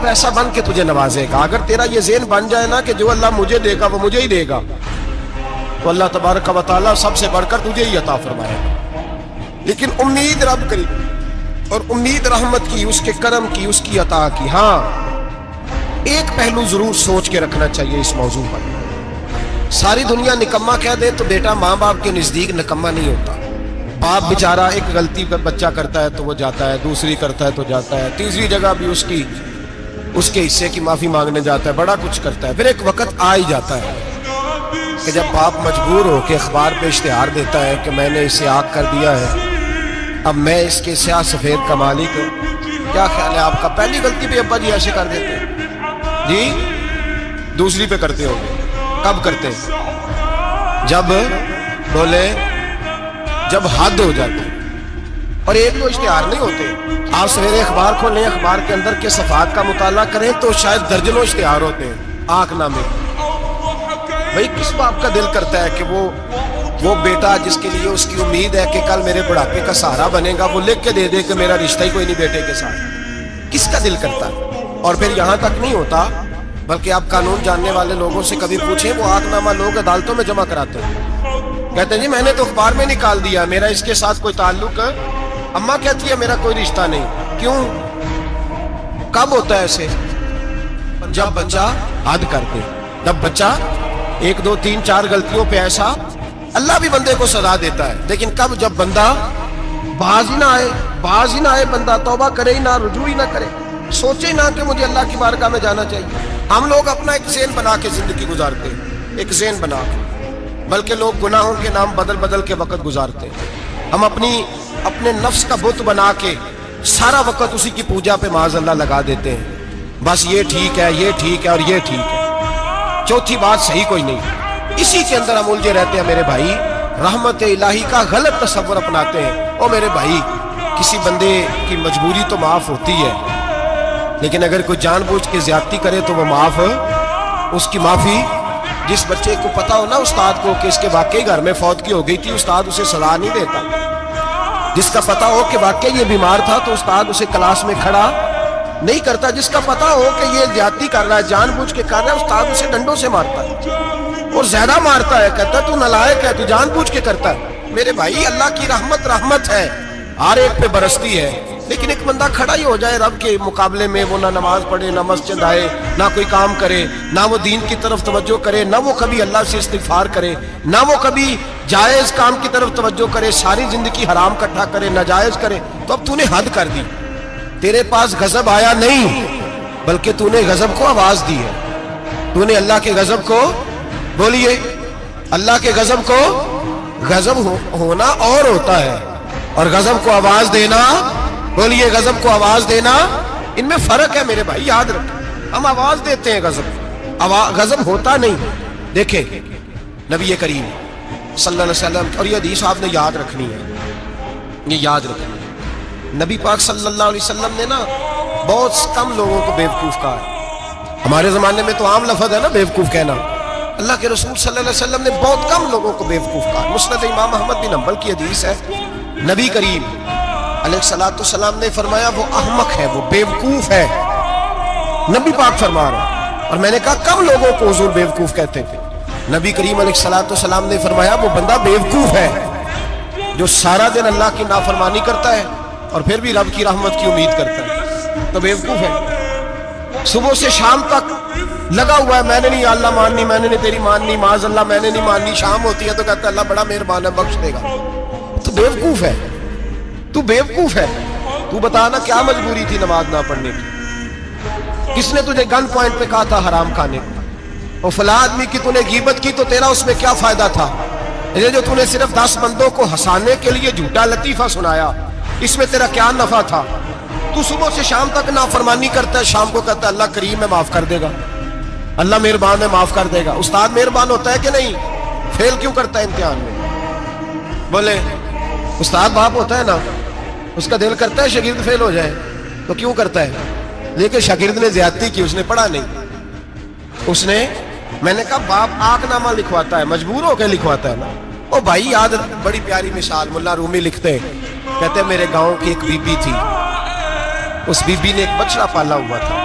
ایسا بن کے تجھے نوازے گا. اگر تیرا یہ ذہن بن جائے نا کہ جو اللہ مجھے دے گا وہ مجھے ہی دے گا، تو اللہ تبارک و تعالیٰ سب سے بڑھ کر تجھے ہی عطا فرمائے گا. لیکن امید رب کی اور امید رحمت کی، اس کے کرم کی، اس کی عطا کی. ہاں ایک پہلو ضرور سوچ کے رکھنا چاہیے اس موضوع پر. ساری دنیا نکما کہہ دے تو بیٹا ماں باپ کے نزدیک نکما نہیں ہوتا. باپ بیچارہ ایک غلطی پر بچہ کرتا ہے تو وہ جاتا ہے، دوسری کرتا ہے تو جاتا ہے، تیسری جگہ بھی اس کے حصے کی معافی مانگنے جاتا ہے، بڑا کچھ کرتا ہے. پھر ایک وقت آ ہی جاتا ہے کہ جب باپ مجبور ہو کے اخبار پہ اشتہار دیتا ہے کہ میں نے اسے آگ کر دیا ہے، اب میں اس کے سیاہ سفید کا مالک ہوں. کیا خیال ہے آپ کا؟ پہلی غلطی پہ ابا جی ایسے کر دیتے ہیں جی، دوسری پہ کرتے ہو گے. کب کرتے ہیں؟ جب بولے جب حد ہو جاتی. اور ایک دو اشتہار نہیں ہوتے. آپ سویرے اخبار کھولیں، اخبار کے اندر کے صفحات کا مطالعہ کریں تو شاید درجنوں اشتہار ہوتے ہیں آنکھ نامے. بھئی کس باپ کا دل کرتا ہے کہ وہ بیٹا جس کے لیے اس کی امید ہے کہ کل میرے بڑھاپے کا سہارا بنے گا، وہ لکھ کے دے دے کہ میرا رشتہ ہی کوئی نہیں بیٹے کے ساتھ؟ کس کا دل کرتا ہے؟ اور پھر یہاں تک نہیں ہوتا بلکہ آپ قانون جاننے والے لوگوں سے کبھی پوچھیں، وہ آنکھ نامہ لوگ عدالتوں میں جمع کراتے ہیں. کہتے ہیں جی میں نے تو اخبار میں نکال دیا، میرا اس کے ساتھ کوئی تعلق ہے. اماں کہتی ہے میرا کوئی رشتہ نہیں. کیوں؟ کب ہوتا ہے ایسے؟ جب بچہ حد کرتے، جب بچہ 1 2 3 4 غلطیوں پہ ایسا، اللہ بھی بندے کو سزا دیتا ہے. لیکن کب؟ جب بندہ باز ہی نہ آئے بندہ توبہ کرے ہی نہ، رجوع ہی نہ کرے، سوچے نہ کہ مجھے اللہ کی بارگاہ میں جانا چاہیے. ہم لوگ اپنا ایک ذہن بنا کے زندگی گزارتے ہیں، ایک ذہن بنا کے، بلکہ لوگ گناہوں کے نام بدل کے وقت گزارتے ہیں. ہم اپنے نفس کا بت بنا کے سارا وقت اسی کی پوجا پہ معاذ اللہ لگا دیتے ہیں. بس یہ ٹھیک ہے، یہ ٹھیک ہے اور یہ ٹھیک ہے، چوتھی بات صحیح کوئی نہیں. اسی کے اندر ہم الجھے رہتے ہیں میرے بھائی. رحمت الہی کا غلط تصور اپناتے ہیں. او میرے بھائی، کسی بندے کی مجبوری تو معاف ہوتی ہے، لیکن اگر کوئی جان بوجھ کے زیادتی کرے تو وہ معاف، اس کی معافی. جس بچے کو پتا ہو نا استاد کو کہ اس کے واقعی گھر میں فوت کی ہو گئی تھی، استاد اسے سزا نہیں دیتا. جس کا پتا ہو کہ واقعی یہ بیمار تھا تو استاد اسے کلاس میں کھڑا نہیں کرتا. جس کا پتا ہو کہ یہ زیادتی کر رہا ہے، جان بوجھ کے کر رہا ہے، استاد اسے ڈنڈوں سے مارتا ہے اور زیادہ مارتا ہے. کہتا ہے تو نالائق ہے، تو جان بوجھ کے کرتا ہے. میرے بھائی اللہ کی رحمت ہے، ہر ایک پہ برستی ہے. لیکن ایک بندہ کھڑا ہی ہو جائے رب کے مقابلے میں، وہ نہ نماز پڑھے، نہ مسجد آئے، نہ کوئی کام کرے، نہ وہ دین کی طرف توجہ کرے، نہ وہ کبھی اللہ سے استغفار کرے، نہ وہ کبھی جائز کام کی طرف توجہ کرے، ساری زندگی حرام کٹھا کرے، ناجائز کرے، تو اب تو نے حد کر دی. تیرے پاس غضب آیا نہیں بلکہ تو نے غضب کو آواز دی ہے. تو نے اللہ کے غضب کو، بولیے اللہ کے غضب کو، غضب ہونا اور ہوتا ہے اور غضب کو آواز دینا، بولیے غضب کو آواز دینا، ان میں فرق ہے میرے بھائی، یاد رکھیں. ہم آواز دیتے ہیں، غضب ہوتا نہیں. دیکھیں نبی کریم صلی اللہ علیہ وسلم، اور یہ حدیث آپ نے یاد رکھنی ہے، یہ یاد رکھنی ہے. نبی پاک صلی اللہ علیہ وسلم نے نا بہت کم لوگوں کو بیوقوف کہا ہے. ہمارے زمانے میں تو عام لفظ ہے نا بیوقوف کہنا. اللہ کے رسول صلی اللہ علیہ وسلم نے بہت کم لوگوں کو بیوقوف کہا. مسند امام احمد بن حنبل کی حدیث ہے، نبی کریم علیہ الصلوۃ والسلام نے فرمایا وہ احمق ہے، وہ بیوقوف ہے. نبی پاک فرما رہا ہے. اور میں نے کہا کم لوگوں کو حضور بیوقوف کہتے تھے. نبی کریم علیہ الصلوۃ والسلام نے فرمایا وہ بندہ بیوقوف ہے جو سارا دن اللہ کی نافرمانی کرتا ہے اور پھر بھی رب کی رحمت کی امید کرتا ہے، تو بیوقوف ہے. صبح سے شام تک لگا ہوا ہے، میں نے نہیں اللہ ماننی، میں نے نہیں تیری ماننی، معاذ اللہ میں نے نہیں ماننی. شام ہوتی ہے تو کہتا ہے اللہ بڑا مہربان ہے، بخش دے گا. تو بیوقوف ہے، تو بیوقوف ہے. تو بتانا کیا مجبوری تھی نماز نہ پڑھنے کی؟ کس نے تجھے گن پوائنٹ پہ کہا تھا حرام کھانے کو؟ اور فلاں آدمی کی تو نے غیبت کی تو تیرا اس میں کیا فائدہ تھا؟ یہ جو تو نے صرف 10 بندوں کو ہنسانے کے لیے جھوٹا لطیفہ سنایا، اس میں تیرا کیا نفع تھا؟ تو صبح سے شام تک نافرمانی کرتا ہے، شام کو کہتا ہے اللہ کریم ہے معاف کر دے گا، اللہ مہربان ہے معاف کر دے گا. استاد مہربان ہوتا ہے کہ نہیں؟ فیل کیوں کرتا ہے امتحان میں؟ بولے استاد باپ ہوتا ہے نا، اس کا دل کرتا ہے شاگرد فیل ہو جائے، تو کیوں کرتا ہے؟ لیکن شاگرد نے زیادتی کی، اس نے پڑھا نہیں. اس نے، میں نے کہا باپ آنکھ نامہ لکھواتا ہے، مجبور ہو کے لکھواتا ہے نا. او بھائی یاد، بڑی پیاری مثال ملا رومی لکھتے ہیں، کہتے ہیں میرے گاؤں کی ایک بی بی تھی، اس بی بی نے ایک بچڑا پالا ہوا تھا.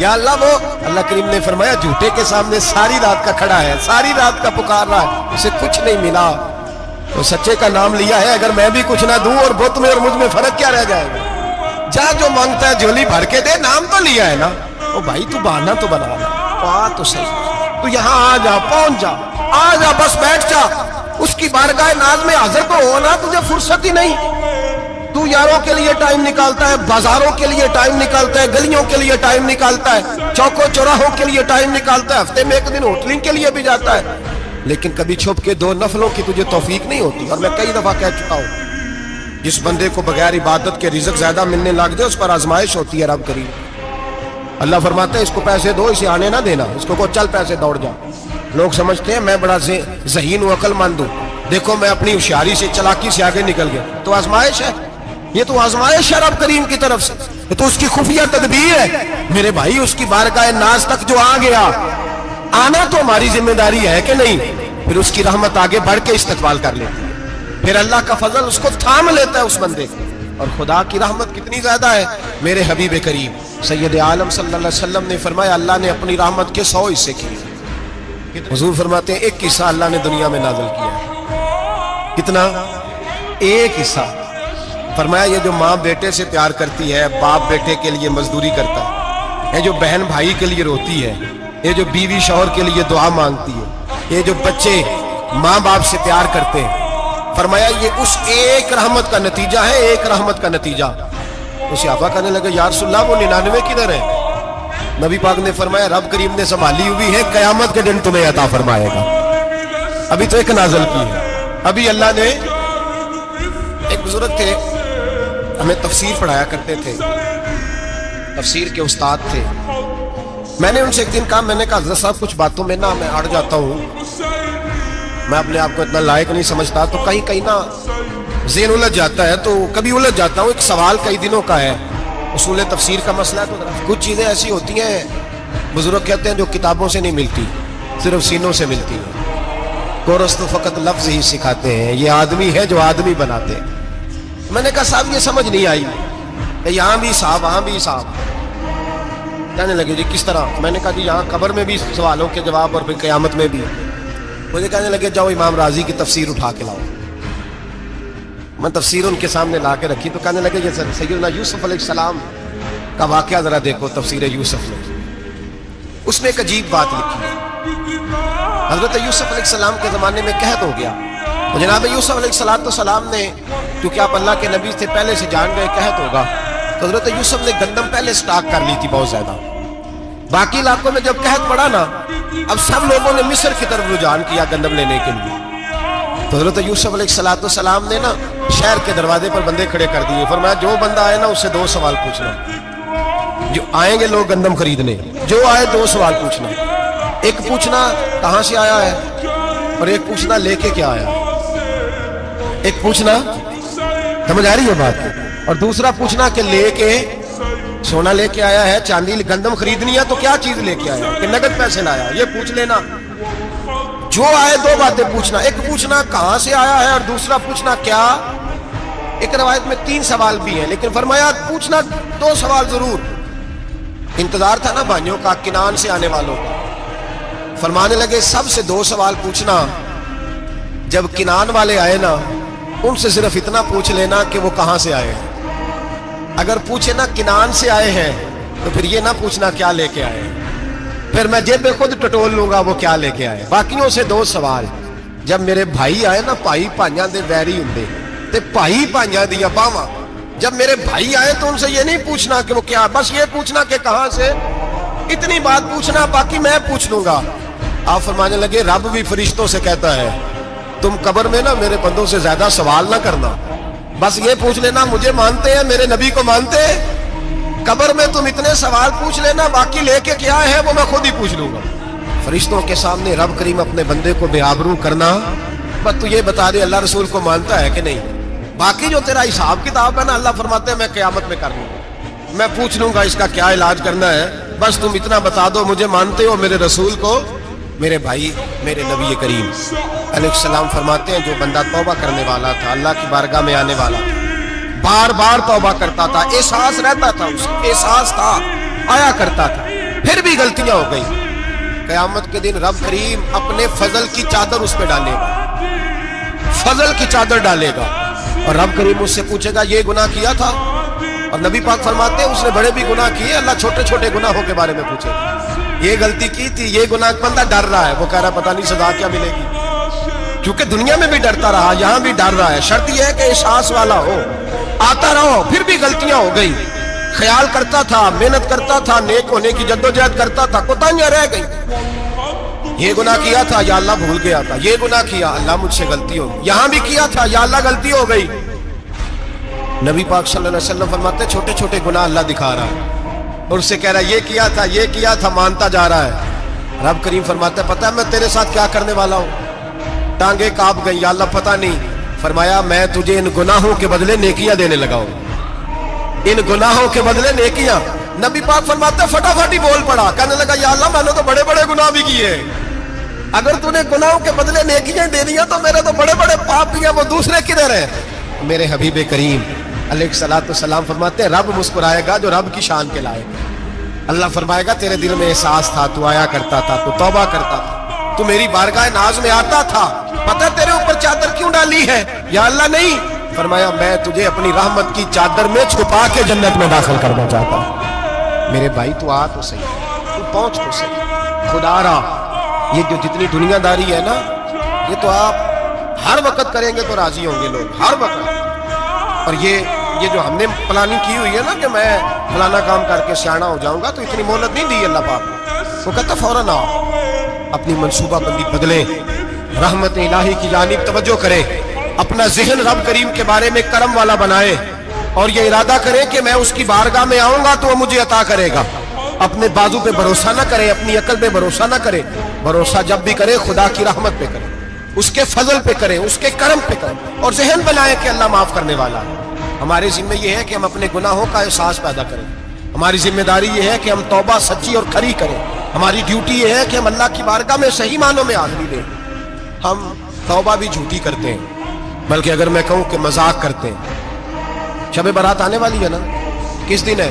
یا اللہ وہ اللہ کریم نے فرمایا جھوٹے کے سامنے ساری رات کا کھڑا ہے, ساری رات کا پکار رہا ہے, اسے کچھ نہیں ملا, تو سچے کا نام لیا ہے. اگر میں بھی کچھ نہ دوں اور بت میں اور مجھ میں فرق کیا رہ جائے گا؟ جا جو مانگتا ہے جھولی بھر کے دے, نام تو لیا ہے نا. او بھائی تو بہانا تو بنا لا, آ تو صحیح, تو یہاں آ جا, پہنچ جا, آ جا, بس بیٹھ جا, اس کی بارگاہ ناز میں حاضر تو ہونا. تجھے فرصت ہی نہیں, تو یاروں کے لیے ٹائم نکالتا ہے, بازاروں کے لیے ٹائم نکالتا ہے, گلیوں کے لیے ٹائم نکالتا ہے, چوکوں چوراہوں کے لیے ٹائم نکالتا ہے, ہفتے میں ایک دن ہوٹلنگ کے لیے بھی جاتا ہے, لیکن کبھی چھپ کے 2 نفلوں کی تجھے توفیق نہیں ہوتی. اور میں کئی دفعہ کہہ چکا ہوں, جس بندے کو بغیر عبادت کے رزق زیادہ ملنے لگ جائے اس پر آزمائش ہوتی ہے. رب کریم اللہ فرماتا ہے اس کو پیسے دو, اسے آنے نہ دینا, اس کو چل پیسے دوڑ جا. لوگ سمجھتے ہیں میں بڑا ذہین و عقل مند ہوں, دیکھو میں اپنی ہوشیاری سے, چلاکی سے آگے نکل گیا. تو آزمائش ہے, یہ تو آزمائش ہے رب کریم کی طرف سے, یہ تو اس کی خفیہ تدبیر ہے. میرے بھائی اس کی بارگاہ ناز تک جو آ گیا, آنا تو ہماری ذمہ داری ہے کہ نہیں, پھر اس کی رحمت آگے بڑھ کے استقبال کر لیتی ہے, پھر اللہ کا فضل اس کو تھام لیتا ہے اس بندے کو. اور خدا کی رحمت کتنی زیادہ ہے. میرے حبیب کریم سید عالم صلی اللہ علیہ وسلم نے فرمایا اللہ نے اپنی رحمت کے 100 حصے کیے. حضور فرماتے ہیں ایک حصہ اللہ نے دنیا میں نازل کیا ہے. کتنا؟ ایک حصہ. فرمایا یہ جو ماں بیٹے سے پیار کرتی ہے, باپ بیٹے کے لیے مزدوری کرتا ہے, یہ جو بہن بھائی کے لیے روتی ہے, یہ جو بیوی شوہر کے لیے دعا مانگتی ہے, یہ جو بچے ماں باپ سے پیار کرتے ہیں, فرمایا یہ اس ایک رحمت کا نتیجہ ہے, ایک رحمت کا نتیجہ. تو صحابہ کہنے لگے یا رسول اللہ وہ 99 کدھر ہیں؟ نبی پاک نے فرمایا رب کریم نے سنبھالی ہوئی ہے, قیامت کے دن تمہیں عطا فرمائے گا. ابھی تو ایک نازل کی ہے. ابھی اللہ نے, ایک بزرگ تھے ہمیں تفسیر پڑھایا کرتے تھے, تفسیر کے استاد تھے. میں نے ان سے ایک دن کہا, میں نے کہا حضرت صاحب کچھ باتوں میں نا میں اڑ جاتا ہوں, میں اپنے آپ کو اتنا لائق نہیں سمجھتا, تو کہیں کہیں نا ذہن الجھ جاتا ہے, تو کبھی الجھ جاتا ہوں. ایک سوال کئی دنوں کا ہے, اصول تفسیر کا مسئلہ ہے. تو کچھ چیزیں ایسی ہوتی ہیں بزرگ کہتے ہیں جو کتابوں سے نہیں ملتی, صرف سینوں سے ملتی ہیں. کورس تو فقط لفظ ہی سکھاتے ہیں, یہ آدمی ہے جو آدمی بناتے ہیں. میں نے کہا صاحب یہ سمجھ نہیں آئی کہ یہاں بھی صاحب وہاں بھی صاحب. کہنے لگے جی کس طرح؟ میں نے کہا جی یہاں قبر میں بھی سوالوں کے جواب اور پھر قیامت میں بھی. مجھے کہنے لگے جاؤ امام راضی کی تفسیر اٹھا کے لاؤ. میں تفسیر ان کے سامنے لا کے رکھی, تو کہنے لگے یہ سیدنا یوسف علیہ السلام کا واقعہ ذرا دیکھو, تفسیر یوسف میں اس میں ایک عجیب بات لکھی ہے. حضرت یوسف علیہ السلام کے زمانے میں قحط ہو گیا, تو جناب یوسف علیہ السلام نے, کیونکہ آپ اللہ کے نبی سے پہلے سے جان گئے قحط ہوگا, تو حضرت یوسف نے گندم پہلے سٹاک کر لی تھی بہت زیادہ. باقی علاقوں میں جب قحط پڑا نا, اب سب لوگوں نے مصر کی طرف رجحان کیا گندم لینے کے لیے. تو حضرت یوسف علیہ السلام نے نا شہر کے دروازے پر بندے کھڑے کر دیے. فرمایا جو بندہ آئے نا اس سے 2 سوال پوچھنا. جو آئیں گے لوگ گندم خریدنے, جو آئے 2 سوال پوچھنا. ایک پوچھنا کہاں سے آیا ہے, اور ایک پوچھنا لے کے کیا آیا. ایک پوچھنا, سمجھ آ رہی ہے بات, اور دوسرا پوچھنا کہ لے کے سونا لے کے آیا ہے, چاندی گندم خریدنی ہے تو کیا چیز لے کے آیا, کہ نقد پیسے لایا, یہ پوچھ لینا. جو آئے 2 باتیں پوچھنا. ایک پوچھنا کہاں سے آیا ہے, اور دوسرا پوچھنا کیا. ایک روایت میں 3 سوال بھی ہیں, لیکن فرمایا پوچھنا 2 سوال ضرور. انتظار تھا نا بھائیوں کا کنان سے آنے والوں کا. فرمانے لگے سب سے 2 سوال پوچھنا. جب کنان والے آئے نا ان سے صرف اتنا پوچھ لینا کہ وہ کہاں سے آئے. اگر پوچھے نا کنان سے آئے ہیں تو پھر یہ نہ پوچھنا کیا لے کے آئے, پھر میں جیب میں خود ٹٹول لوں گا وہ کیا لے کے آئے. باقیوں سے 2 سوال. جب میرے بھائی آئے نا, بھائی بھائیاں دے ویری ہوندے تے بھائی بھائیاں دیاں باواں, جب میرے بھائی آئے تو ان سے یہ نہیں پوچھنا کہ وہ کیا, بس یہ پوچھنا کہ کہاں سے. اتنی بات پوچھنا, باقی میں پوچھ لوں گا. آپ فرمانے لگے رب بھی فرشتوں سے کہتا ہے تم قبر میں نا میرے بندوں سے زیادہ سوال نہ کرنا, بس یہ پوچھ لینا مجھے مانتے ہیں, میرے نبی کو مانتے ہیں. قبر میں تم اتنے سوال پوچھ لینا, باقی لے کے کیا ہے وہ میں خود ہی پوچھ لوں گا. فرشتوں کے سامنے رب کریم اپنے بندے کو بے آبرو کرنا, بس تو یہ بتا دے اللہ رسول کو مانتا ہے کہ نہیں. باقی جو تیرا حساب کتاب ہے نا, اللہ فرماتے ہیں میں قیامت میں کر لوں گا, میں پوچھ لوں گا اس کا کیا علاج کرنا ہے. بس تم اتنا بتا دو مجھے مانتے ہو, میرے رسول کو, میرے بھائی, میرے نبی کریم علیہ السلام فرماتے ہیں جو بندہ توبہ کرنے والا تھا, اللہ کی بارگاہ میں آنے والا تھا, بار بار توبہ کرتا تھا, احساس رہتا تھا, اس احساس تھا, آیا کرتا تھا, پھر بھی غلطیاں ہو گئی. قیامت کے دن رب کریم اپنے فضل کی چادر اس پہ ڈالے گا, فضل کی چادر ڈالے گا, اور رب کریم اس سے پوچھے گا یہ گناہ کیا تھا؟ اور نبی پاک فرماتے ہیں اس نے بڑے بھی گناہ کیے, اللہ چھوٹے چھوٹے گناہوں کے بارے میں پوچھے گا. یہ غلطی کی تھی, یہ گناہ, بندہ ڈر رہا ہے, وہ کہہ رہا پتہ نہیں سزا کیا ملے گی, کیونکہ دنیا میں بھی ڈرتا رہا, یہاں بھی ڈر رہا ہے. شرط یہ ہے کہ احساس والا ہو, آتا رہو. پھر بھی غلطیاں ہو گئی, خیال کرتا تھا, محنت کرتا تھا, نیک ہونے کی جدوجہد کرتا تھا, کوتاہیاں رہ گئی. یہ گناہ کیا تھا یا اللہ بھول گیا تھا, یہ گناہ کیا اللہ مجھ سے غلطی ہو گئی, یہاں بھی کیا تھا یا اللہ غلطی ہو گئی. نبی پاک صلی اللہ علیہ وسلم فرماتے ہیں چھوٹے چھوٹے گناہ اللہ دکھا رہا ہے اور اس سے کہہ رہا ہے یہ کیا تھا, مانتا جا رہا ہے. رب کریم فرماتا ہے پتہ ہے میں تیرے ساتھ کیا کرنے والا ہوں؟ ٹانگیں کانپ گئی, یا اللہ پتہ نہیں. فرمایا میں تجھے ان گناہوں کے بدلے نیکیاں دینے لگا ہوں, ان گناہوں کے بدلے نیکیاں. نبی پاک فرماتے ہیں فٹافٹ ہی بول پڑا, کہنے لگا یا اللہ میں نے تو بڑے بڑے گناہ بھی کیے, اگر تو نے گناہوں کے بدلے نیکیاں دے دیا تو میرے تو بڑے بڑے پاپ بھی ہیں, وہ دوسرے کدھر ہیں؟ میرے حبیب کریم علیہ الصلوۃ والسلام فرماتے ہیں رب مسکرائے گا جو رب کی شان کے لائق ہے. اللہ فرمائے گا تیرے دل میں احساس تھا, تو آیا کرتا تھا, تو توبہ کرتا تھا, تو میری بارگاہ ناز میں آتا تھا, پتہ تیرے اوپر چادر کیوں ڈالی ہے؟ یا اللہ نہیں. فرمایا میں تجھے اپنی رحمت کی چادر میں چھپا کے جنت میں داخل کرنا چاہتا ہوں. میرے بھائی تو آ تو صحیح, تو پہنچ تو صحیح. خدا را یہ جو جتنی دنیا داری ہے نا, یہ تو آپ ہر وقت کریں گے تو راضی ہوں گے لوگ, ہر وقت. اور یہ جو ہم نے پلاننگ کی ہوئی ہے نا کہ میں فلانا کام کر کے سیاح ہو جاؤں گا, تو اتنی مہلت نہیں دی اللہ پاک نے. وہ کہتا فوراً آؤ, اپنی منصوبہ بندی بدلیں, رحمت الہی کی جانب توجہ کریں, اپنا ذہن رب کریم کے بارے میں کرم والا بنائیں, اور یہ ارادہ کریں کہ میں اس کی بارگاہ میں آؤں گا تو وہ مجھے عطا کرے گا. اپنے بازو پہ بھروسہ نہ کرے, اپنی عقل پہ بھروسہ نہ کرے. بھروسہ جب بھی کرے خدا کی رحمت پہ کرے, اس کے فضل پہ کرے, اس کے کرم پہ کرے, اور ذہن بنائے کہ اللہ معاف کرنے والا ہے. ہمارے ذمہ یہ ہے کہ ہم اپنے گناہوں کا احساس پیدا کریں. ہماری ذمہ داری یہ ہے کہ ہم توبہ سچی اور کھری کریں. ہماری ڈیوٹی یہ ہے کہ ہم اللہ کی بارگاہ میں صحیح معنوں میں حاضری دیں. ہم توبہ بھی جھوٹی کرتے ہیں, بلکہ اگر میں کہوں کہ مذاق کرتے ہیں. شب برات آنے والی ہے نا, کس دن ہے؟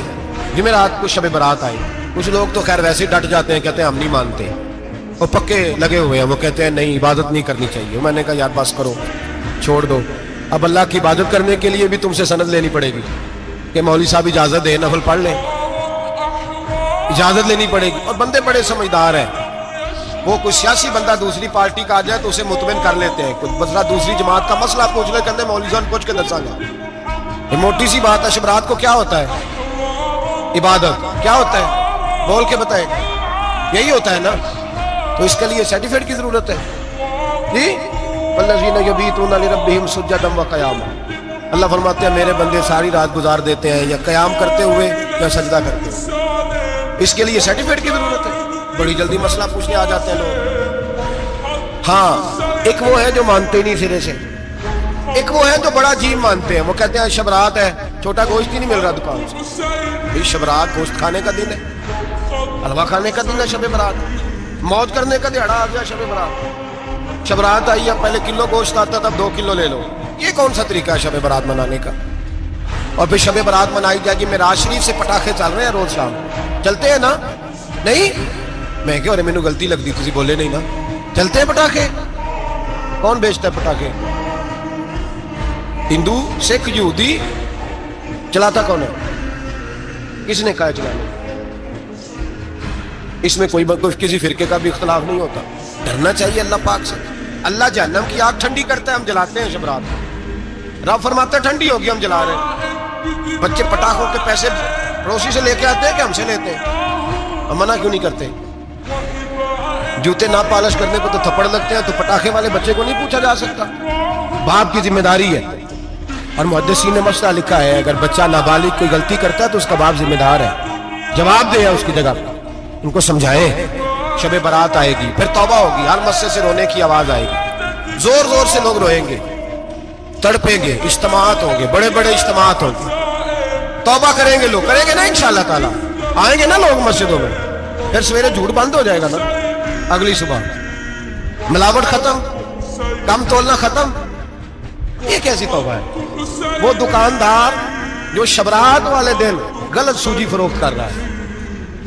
جمعرات کو شب برات آئی. کچھ لوگ تو خیر ویسے ڈٹ جاتے ہیں, کہتے ہیں ہم نہیں مانتے, وہ پکے لگے ہوئے ہیں, وہ کہتے ہیں نہیں عبادت نہیں کرنی چاہیے. میں نے کہا یار بس کرو, چھوڑ دو. اب اللہ کی عبادت کرنے کے لیے بھی تم سے سند لینی پڑے گی کہ مولوی صاحب اجازت دے, نفل پڑھ لیں, اجازت لینی پڑے گی. اور بندے بڑے سمجھدار ہیں, وہ کوئی سیاسی بندہ دوسری پارٹی کا آ جائے تو اسے مطمئن کر لیتے ہیں. کچھ مسئلہ دوسری جماعت کا مسئلہ پوچھ لے, کہتے ہیں مولوی صاحب پوچھ کے دساں گا. یہ موٹی سی بات ہے. شبرات کو کیا ہوتا ہے؟ عبادت. کیا ہوتا ہے؟ بول کے بتائیں. یہی ہوتا ہے نا, تو اس کے لیے سرٹیفکیٹ کی ضرورت ہے جی. والذین یبیتون لربہم سجدا وقیاما. اللہ فرماتے ہیں میرے بندے ساری رات گزار دیتے ہیں یا قیام کرتے ہوئے یا سجدہ کرتے ہوئے. اس کے لیے سرٹیفکیٹ کی ضرورت ہے. بڑی جلدی مسئلہ پوچھنے آ جاتے ہیں لوگ. ہاں, ایک وہ ہے جو مانتے نہیں سرے سے, ایک وہ ہے جو بڑا عجیب مانتے ہیں. وہ کہتے ہیں شبرات ہے, چھوٹا گوشت ہی نہیں مل رہا دکان سے. شبرات گوشت کھانے کا دن ہے, حلوہ کھانے کا دن ہے. شب برات موج کرنے کا دہاڑا آ گیا. شب برات, شبرات آئی ہے, پہلے کلو گوشت آتا تھا, 2 کلو لے لو. یہ کون سا طریقہ ہے شب برات منانے کا؟ اور پھر شب برات منائی جائے گی. معراج شریف سے پٹاخے چل رہے ہیں روز شام, چلتے ہیں نا؟ نہیں میں کہ مینوں غلطی لگتی, تسی بولے نہیں نا. چلتے ہیں پٹاخے. کون بیچتا ہے پٹاخے؟ ہندو, سکھ, یہودی. چلاتا کون ہے؟ کس نے کہا چلانے؟ اس میں کوئی کسی فرقے کا بھی اختلاف نہیں ہوتا. ڈرنا چاہیے اللہ پاک سے. اللہ جہنم کی آگ ٹھنڈی کرتا ہے, ہم جلاتے ہیں شبرات. رب فرماتا ہے ٹھنڈی ہوگی, ہم جلا رہے ہیں. بچے پٹاخوں کے پیسے پڑوسی سے لے کے آتے ہیں کہ ہم سے لیتے ہیں؟ ہم منع کیوں نہیں کرتے؟ جوتے نہ پالش کرنے کو تو تھپڑ لگتے ہیں, تو پٹاخے والے بچے کو نہیں پوچھا جا سکتا؟ باپ کی ذمہ داری ہے. اور محدثین نے مسئلہ لکھا ہے, اگر بچہ نابالغ کوئی غلطی کرتا ہے تو اس کا باپ ذمہ دار ہے, جواب دے اس کی جگہ. ان کو سمجھائیں. شب برات آئے گی, پھر توبہ ہوگی, ہر مسجد سے رونے کی آواز آئے گی, زور زور سے لوگ روئیں گے, تڑپیں گے, اجتماعات ہوں گے, بڑے بڑے اجتماعات ہوں گے. توبہ کریں گے لوگ, کریں گے نا انشاءاللہ تعالیٰ. آئیں گے نا لوگ مسجدوں میں. پھر سویرے جھوٹ بند ہو جائے گا نا, اگلی صبح ملاوٹ ختم, کم تولنا ختم. یہ کیسی توبہ ہے؟ وہ دکاندار جو شبرات والے دن غلط سوجی فروخت کر رہا ہے,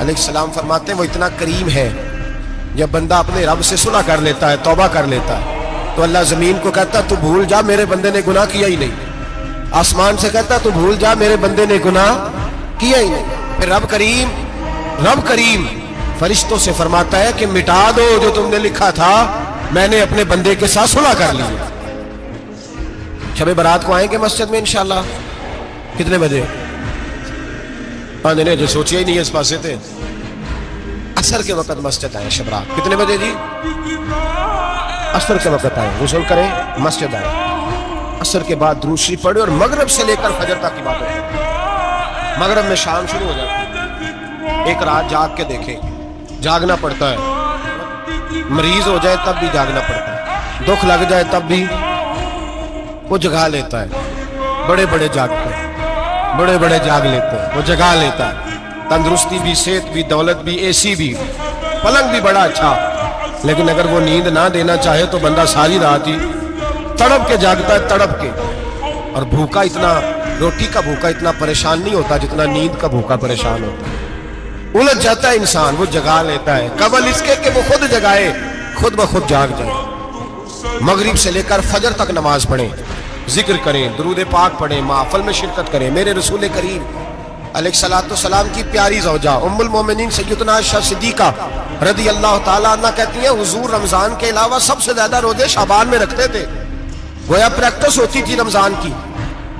علیہ السلام فرماتے ہیں وہ اتنا کریم ہے، جب بندہ اپنے رب سے صلح کر لیتا ہے، توبہ کر لیتا ہے، تو اللہ زمین کو کہتا تو بھول جا میرے بندے نے گناہ کیا ہی نہیں، آسمان سے کہتا تو بھول جا میرے بندے نے گناہ کیا ہی نہیں۔ پھر رب کریم فرشتوں سے فرماتا ہے کہ مٹا دو جو تم نے لکھا تھا، میں نے اپنے بندے کے ساتھ صلح کر لی۔ شب برات کو آئیں گے مسجد میں انشاءاللہ؟ کتنے بجے؟ جو سوچیا ہی نہیں ہے اس پاسے تھے، عصر کے وقت مسجد آئیں شب رات۔ کتنے بجے جی؟ عصر کے وقت آئیں، غسل کریں، مسجد آئیں، عصر کے بعد درود شریف پڑھیں اور مغرب سے لے کر فجر تک عبادت کریں۔ مغرب میں شام شروع ہو جاتی ہے، ایک رات جاگ کے دیکھیں، جاگنا پڑتا ہے، مریض ہو جائے تب بھی جاگنا پڑتا ہے، دکھ لگ جائے تب بھی وہ جگا لیتا ہے، بڑے بڑے جاگتے ہیں، بڑے بڑے جاگ لیتے ہیں، وہ جگا لیتا ہے، تندرستی بھی، صحت بھی، دولت بھی، اے سی بھی، پلنگ بھی بڑا اچھا، لیکن اگر وہ نیند نہ دینا چاہے تو بندہ ساری رات ہی تڑپ کے جاگتا ہے، تڑپ کے، اور بھوکا اتنا، روٹی کا بھوکا اتنا پریشان نہیں ہوتا جتنا نیند کا بھوکا پریشان ہوتا ہے، الجھ جاتا ہے انسان، وہ جگا لیتا ہے قبل اس کے کہ وہ خود جگائے، خود بخود جاگ جائے۔ مغرب سے لے کر فجر تک نماز پڑھیں، ذکر کریں، درود پاک پڑھیں، محفل میں شرکت کریں۔ میرے رسول کریم علیہ الصلوۃ والسلام کی پیاری زوجہ ام المومنین سیدنا عائشہ صدیقہ رضی اللہ تعالیٰ عنہ کہتی ہیں حضور رمضان کے علاوہ سب سے زیادہ روزے شعبان میں رکھتے تھے، گویا پریکٹس ہوتی تھی رمضان کی۔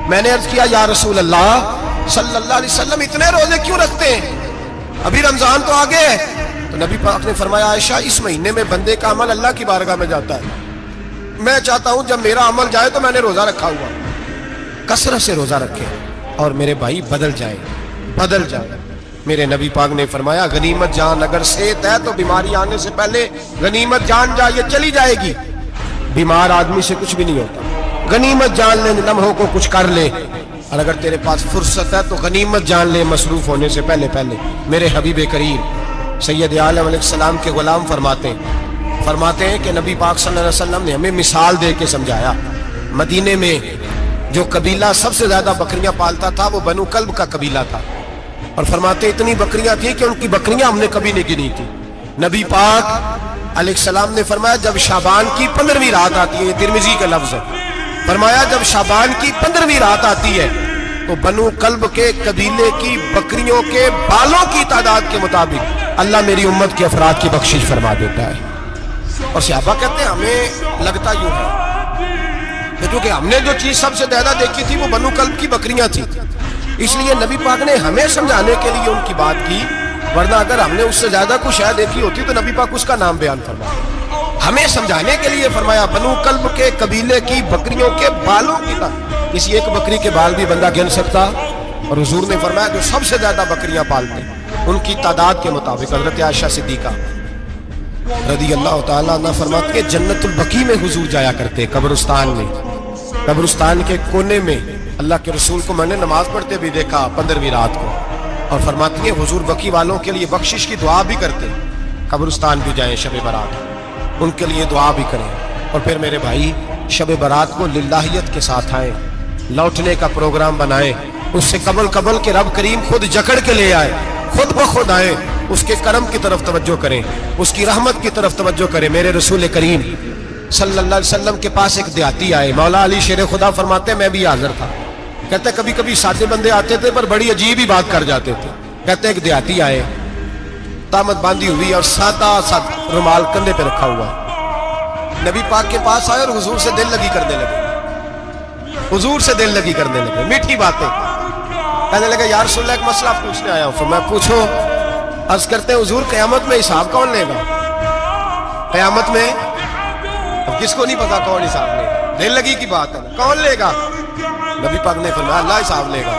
میں نے عرض کیا یا رسول اللہ صلی اللہ علیہ وسلم اتنے روزے کیوں رکھتے ہیں، ابھی رمضان تو آگے ہے؟ تو نبی پاک نے فرمایا عائشہ اس مہینے میں بندے کا عمل اللہ کی بارگاہ میں جاتا ہے، میں چاہتا ہوں جب میرا عمل جائے تو میں نے روزہ رکھا ہوا، کثرت سے روزہ رکھے اور میرے بھائی بدل جائے۔ میرے نبی پاک نے فرمایا غنیمت جان اگر صحت ہے تو بیماری آنے سے پہلے غنیمت جان جا، یہ چلی جائے گی، بیمار آدمی سے کچھ بھی نہیں ہوتا، غنیمت جان لے، لمحوں کو کچھ کر لے، اور اگر تیرے پاس فرصت ہے تو غنیمت جان لے مصروف ہونے سے پہلے پہلے۔ میرے حبیب کریم سید عالم علیہ السلام کے غلام فرماتے ہیں کہ نبی پاک صلی اللہ علیہ وسلم نے ہمیں مثال دے کے سمجھایا، مدینے میں جو قبیلہ سب سے زیادہ بکریاں پالتا تھا وہ بنو کلب کا قبیلہ تھا، اور فرماتے اتنی بکریاں تھیں کہ ان کی بکریاں ہم نے کبھی نہیں گنی تھی۔ نبی پاک علیہ السلام نے فرمایا جب شعبان کی 15ویں رات آتی ہے، یہ ترمذی کا لفظ ہے، فرمایا جب شعبان کی 15ویں رات آتی ہے تو بنو کلب کے قبیلے کی بکریوں کے بالوں کی تعداد کے مطابق اللہ میری امت کے افراد کی بخشش فرما دیتا ہے۔ اور صحابہ کہتے ہیں ہمیں لگتا یوں ہے کیونکہ ہم نے جو چیز سب سے زیادہ دیکھی تھی وہ بنو کلب کی بکریاں تھیں، اس لیے نبی پاک نے ہمیں سمجھانے کے لیے ان کی بات کی، ورنہ اگر ہم نے اس سے زیادہ کچھ شاید دیکھی ہوتی تو نبی پاک اس کا نام بیان فرمایا، ہمیں سمجھانے کے لیے فرمایا بنو کلب کے قبیلے کی بکریوں کے بالوں کی تعداد، کسی ایک بکری کے بال بھی بندہ گن سکتا، اور حضور نے فرمایا جو سب سے زیادہ بکریاں پالتے ان کی تعداد کے مطابق حضرت عائشہ صدیقہ رضی اللہ تعالیٰ عنہ فرماتے کہ جنت البقیع میں حضور جایا کرتے، قبرستان میں، قبرستان کے کونے میں اللہ کے رسول کو میں نے نماز پڑھتے بھی دیکھا 15ویں رات کو، اور فرماتی ہیں حضور بقیع والوں کے لیے بخشش کی دعا بھی کرتے، قبرستان بھی جائیں شب برات ان کے لیے دعا بھی کریں، اور پھر میرے بھائی شب برات کو للہیت کے ساتھ آئیں، لوٹنے کا پروگرام بنائیں، اس سے قبل کے رب کریم خود جکڑ کے لے آئے، خود بخود آئے، اس کے کرم کی طرف توجہ کریں، اس کی رحمت کی طرف توجہ کریں۔ میرے رسول کریم صلی اللہ علیہ وسلم کے پاس ایک دیہاتی آئے، مولا علی شیر خدا فرماتے ہیں میں بھی حاضر تھا، کہتے کبھی کبھی سادے بندے آتے تھے پر بڑی عجیب ہی بات کر جاتے تھے، کہتے ایک دیہاتی آئے، تامت باندھی ہوئی اور سادہ رومال کندھے پہ رکھا ہوا، نبی پاک کے پاس آئے اور حضور سے دل لگی کرنے لگے، میٹھی باتیں کہنے لگے یا رسول اللہ ایک مسئلہ پوچھنے آیا ہوں۔ فرمایا پوچھو۔ عرض کرتے ہیں حضور قیامت میں حساب کون لے گا؟ قیامت میں اب کس کو نہیں پتا کون حساب لے گا، دل لگی کی بات ہے، کون لے گا؟ نبی پاک نے فرمایا اللہ حساب لے گا۔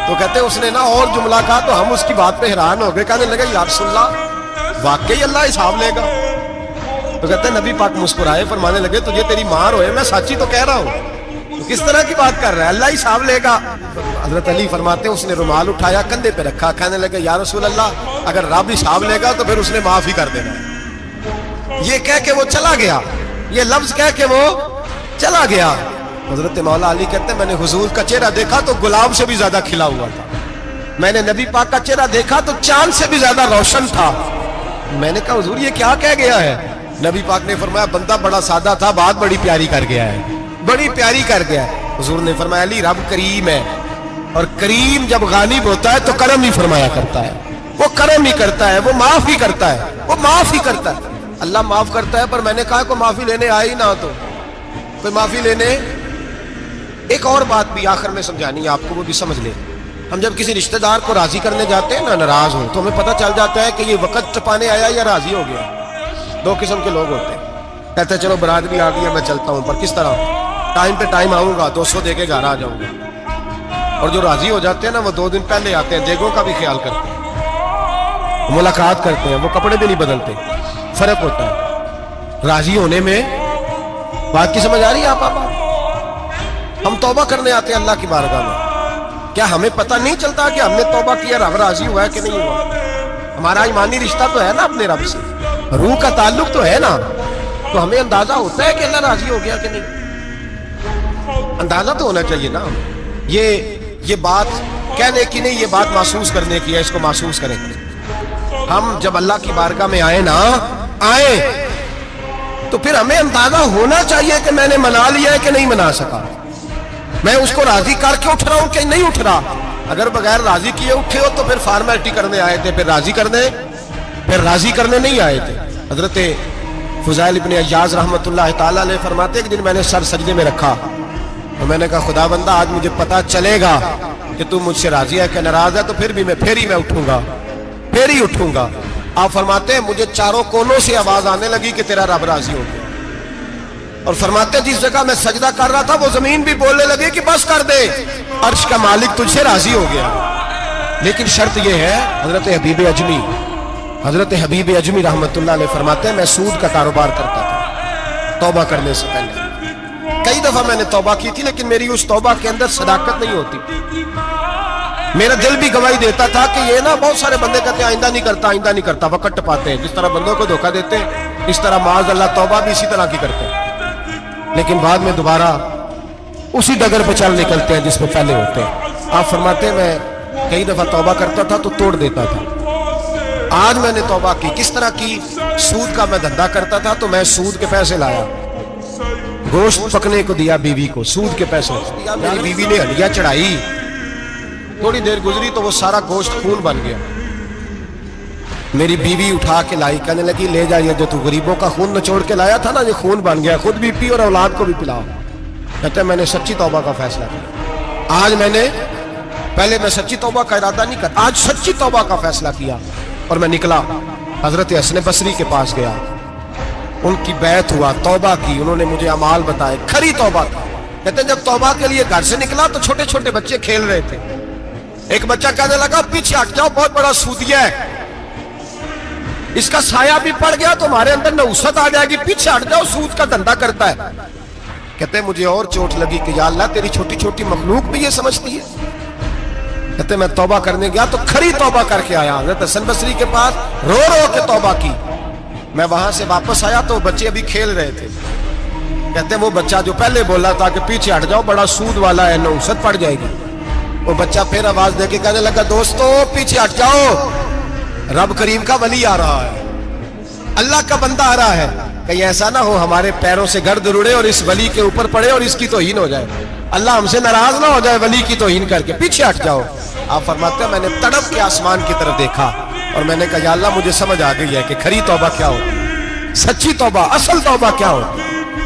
تو کہتے ہیں اس نے نا اور جملہ کہا تو ہم اس کی بات پہ حیران ہو گئے، کہنے لگے یا رسول اللہ واقعی اللہ حساب لے گا؟ تو کہتے ہیں نبی پاک مسکرائے، فرمانے لگے تجھے تیری ماں روئے، میں سچی تو کہہ رہا ہوں، تو کس طرح کی بات کر رہا ہے، اللہ حساب لے گا؟ حضرت علی فرماتے ہیں اس نے رومال اٹھایا کندھے پہ رکھا، کہنے لگے یا رسول اللہ اگر رب حساب لے گا تو پھر اس نے معاف ہی کر دینا۔ یہ کہہ کے وہ چلا گیا، یہ لفظ کہہ کے وہ چلا گیا۔ حضرت مولا علی کہتے ہیں میں نے حضور کا چہرہ دیکھا تو گلاب سے بھی زیادہ کھلا ہوا تھا، میں نے نبی پاک کا چہرہ دیکھا تو چاند سے بھی زیادہ روشن تھا. میں نے کہا حضور یہ کیا کہہ گیا ہے؟ نبی پاک نے فرمایا بندہ بڑا سادہ تھا، بات بڑی پیاری کر گیا ہے، بڑی پیاری کر گیا ہے. حضور نے فرمایا علی رب کریم ہے، اور کریم جب غالب ہوتا ہے تو کرم ہی فرمایا کرتا ہے. وہ کرم ہی کرتا ہے، وہ معاف ہی کرتا ہے، وہ معاف ہی کرتا ہے. اللہ معاف کرتا ہے. پر میں نے کہا کوئی معافی لینے آئے ہی نہ تو کوئی معافی لینے. ایک اور بات بھی آخر میں سمجھانی ہے آپ کو، وہ بھی سمجھ لیں. ہم جب کسی رشتہ دار کو راضی کرنے جاتے ہیں نا، ناراض ہو، تو ہمیں پتہ چل جاتا ہے کہ یہ وقت ٹپانے آیا یا راضی ہو گیا. دو قسم کے لوگ ہوتے ہیں. کہتے ہیں چلو برات بھی آ گئی ہے میں چلتا ہوں، پر کس طرح؟ ٹائم پہ ٹائم آؤں گا، 200 دے کے گھر آ جاؤں گا. اور جو راضی ہو جاتے ہیں نا، وہ 2 دن پہلے آتے ہیں، دیگوں کا بھی خیال کرتے ہیں، ملاقات کرتے ہیں، وہ کپڑے بھی نہیں بدلتے. فرق ہوتا ہے راضی ہونے میں. بات کی سمجھ آ رہی ہے آپ؟ ہم توبہ کرنے آتے ہیں اللہ کی بارگاہ میں، کیا ہمیں پتہ نہیں چلتا کہ ہم نے توبہ کیا، رب راضی ہوا ہے کہ نہیں ہوا؟ ہمارا ایمانی رشتہ تو ہے نا اپنے رب سے، روح کا تعلق تو ہے نا، تو ہمیں اندازہ ہوتا ہے کہ اللہ راضی ہو گیا کہ نہیں. اندازہ تو ہونا چاہیے نا. یہ بات کہنے کی نہیں، یہ بات محسوس کرنے کی ہے. اس کو محسوس کریں. ہم جب اللہ کی بارگاہ میں آئے تو پھر ہمیں اندازہ ہونا چاہیے کہ میں نے منا لیا ہے کہ نہیں منا سکا، میں اس کو راضی کر کے اٹھ رہا ہوں کہ نہیں اٹھ رہا. اگر بغیر راضی کیے اٹھے ہو تو پھر فارمیلٹی کرنے آئے تھے، پھر راضی کرنے نہیں آئے تھے. حضرت فضیل ابن عیاض رحمۃ اللہ تعالیٰ علیہ فرماتے کہ دن میں نے سر سجدے میں رکھا اور میں نے کہا خدا بندہ آج مجھے پتا چلے گا کہ تو مجھ سے راضی ہے کہ ناراض ہے، تو پھر ہی میں اٹھوں گا. آپ فرماتے ہیں مجھے چاروں کونوں سے آواز آنے لگی کہ تیرا رب راضی ہو گیا. اور فرماتے ہیں جس جگہ میں سجدہ کر رہا تھا وہ زمین بھی بولنے لگی کہ بس کر دے، عرش کا مالک تجھ سے راضی ہو گیا. لیکن شرط یہ ہے، حضرت حبیب اجمی رحمت اللہ علیہ فرماتے ہیں میں سود کا کاروبار کرتا تھا توبہ کرنے سے پہلے. کئی دفعہ میں نے توبہ کی تھی، لیکن میری اس توبہ کے اندر صداقت نہیں ہوتی. میرا دل بھی گواہی دیتا تھا کہ یہ نا بہت سارے بندے کہتے ہیں آئندہ نہیں کرتا، وقت ٹپاتے ہیں. جس طرح بندوں کو دھوکہ دیتے ہیں اس طرح معاذ اللہ توبہ بھی اسی طرح کی کرتے ہیں، لیکن بعد میں دوبارہ اسی ڈگر پہ چل نکلتے ہیں جس میں پہلے ہوتے ہیں. آپ فرماتے ہیں میں کئی دفعہ توبہ کرتا تھا تو توڑ دیتا تھا. آج میں نے توبہ کی. کس طرح کی؟ سود کا میں دھندا کرتا تھا تو میں سود کے پیسے لایا، گوشت پکنے کو دیا بیوی کو، سود کے پیسے. میری بیوی نے ہڈیاں چڑھائی، تھوڑی دیر گزری تو وہ سارا گوشت خون بن گیا. میری بیوی اٹھا کے لائی، کہنے لگی لے جائیے جو تو غریبوں کا خون نچوڑ کے لایا تھا نا، یہ خون بن گیا، خود بھی پی اور اولاد کو بھی پلاؤ. کہتے ہیں میں نے سچی توبہ کا فیصلہ کیا. آج پہلے میں سچی توبہ کا ارادہ نہیں کرتا، آج سچی توبہ کا فیصلہ کیا اور میں نکلا. حضرت حسن بصری کے پاس گیا، ان کی بیعت ہوا، توبہ کی. انہوں نے مجھے اعمال بتائے، کھری توبہ کی. کہتے ہیں جب توبہ کے لیے گھر سے نکلا تو چھوٹے چھوٹے بچے کھیل رہے تھے. ایک بچہ کہنے لگا پیچھے ہٹ جاؤ، بہت بڑا سودیا ہے، اس کا سایہ بھی پڑ گیا تو ہمارے اندر نحوست آ جائے گی، پیچھے ہٹ جاؤ، سود کا دھندا کرتا ہے. کہتے ہیں مجھے اور چوٹ لگی کہ یا اللہ تیری چھوٹی چھوٹی مخلوق بھی یہ سمجھتی ہے. کہتے ہیں میں توبہ کرنے گیا تو کھری توبہ کر کے آیا. حضرت حسن بصری کے پاس رو کے توبہ کی. میں وہاں سے واپس آیا تو بچے ابھی کھیل رہے تھے. کہتے ہیں وہ بچہ جو پہلے بولا تھا کہ پیچھے ہٹ جاؤ بڑا سود والا ہے، نحوست پڑ جائے گی، وہ بچہ پھر آواز دے کے کہنے لگا دوستو پیچھے ہٹ جاؤ، رب کریم کا ولی آ رہا ہے، اللہ کا بندہ آ رہا ہے، کہیں ایسا نہ ہو ہمارے پیروں سے گرد رڑے اور اس ولی کے اوپر پڑے اور اس کی توہین ہو جائے، اللہ ہم سے ناراض نہ ہو جائے ولی کی توہین کر کے، پیچھے ہٹ جاؤ. آپ فرماتے ہیں میں نے تڑپ کے آسمان کی طرف دیکھا اور میں نے کہا یا اللہ مجھے سمجھ آ گئی ہے کہ کھری توبہ کیا ہوتی، سچی توبہ، اصل توبہ کیا ہوتی.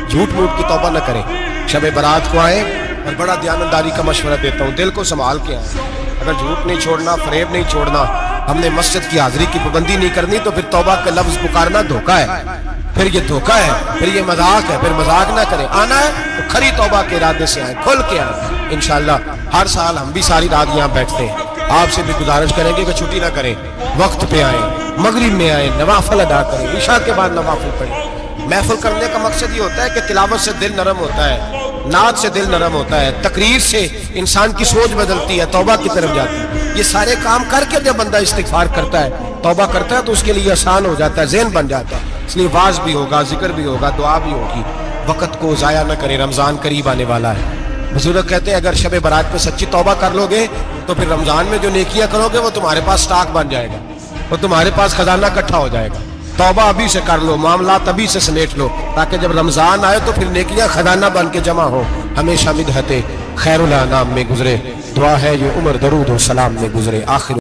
جھوٹ موٹ کی توبہ نہ کریں. شب برات کو آئیں اور بڑا دیانتداری کا مشورہ دیتا ہوں، دل کو سنبھال کے آئیں. اگر جھوٹ نہیں چھوڑنا، فریب نہیں چھوڑنا، ہم نے مسجد کی حاضری کی پابندی نہیں کرنی تو پھر توبہ کا لفظ پکارنا دھوکہ ہے، پھر یہ دھوکہ ہے، پھر یہ مذاق ہے، پھر مذاق نہ کریں. آنا ہے تو کھری توبہ کے ارادے سے آئیں، کھل کے آئیں. انشاءاللہ ہر سال ہم بھی ساری رات یہاں بیٹھتے ہیں. آپ سے بھی گزارش کریں گے کہ چھٹی نہ کریں، وقت پہ آئیں، مغرب میں آئیں، نوافل ادا کریں، عشاء کے بعد نوافل پڑھیں. محفل کرنے کا مقصد یہ ہوتا ہے کہ تلاوت سے دل نرم ہوتا ہے، نعت سے دل نرم ہوتا ہے، تقریر سے انسان کی سوچ بدلتی ہے، توبہ کی طرف جاتی ہے. یہ سارے کام کر کے جب بندہ استغفار کرتا ہے، توبہ کرتا ہے تو اس کے لیے آسان ہو جاتا ہے، ذہن بن جاتا ہے. اس لیے واعظ بھی ہوگا، ذکر بھی ہوگا، دعا بھی ہوگی. وقت کو ضائع نہ کریں، رمضان قریب آنے والا ہے. بزرگ کہتے ہیں اگر شب برات پہ سچی توبہ کر لو گے تو پھر رمضان میں جو نیکیاں کرو گے وہ تمہارے پاس سٹاک بن جائے گا، وہ تمہارے پاس خزانہ اکٹھا ہو جائے گا۔ توبہ ابھی سے کر لو، معاملات ابھی سے سمیٹ لو، تاکہ جب رمضان آئے تو پھر نیکیاں خزانہ بن کے جمع ہو۔ ہمیشہ مدحت خیر الانام میں گزرے، دعا ہے یہ عمر درود و سلام میں گزرے۔ آخر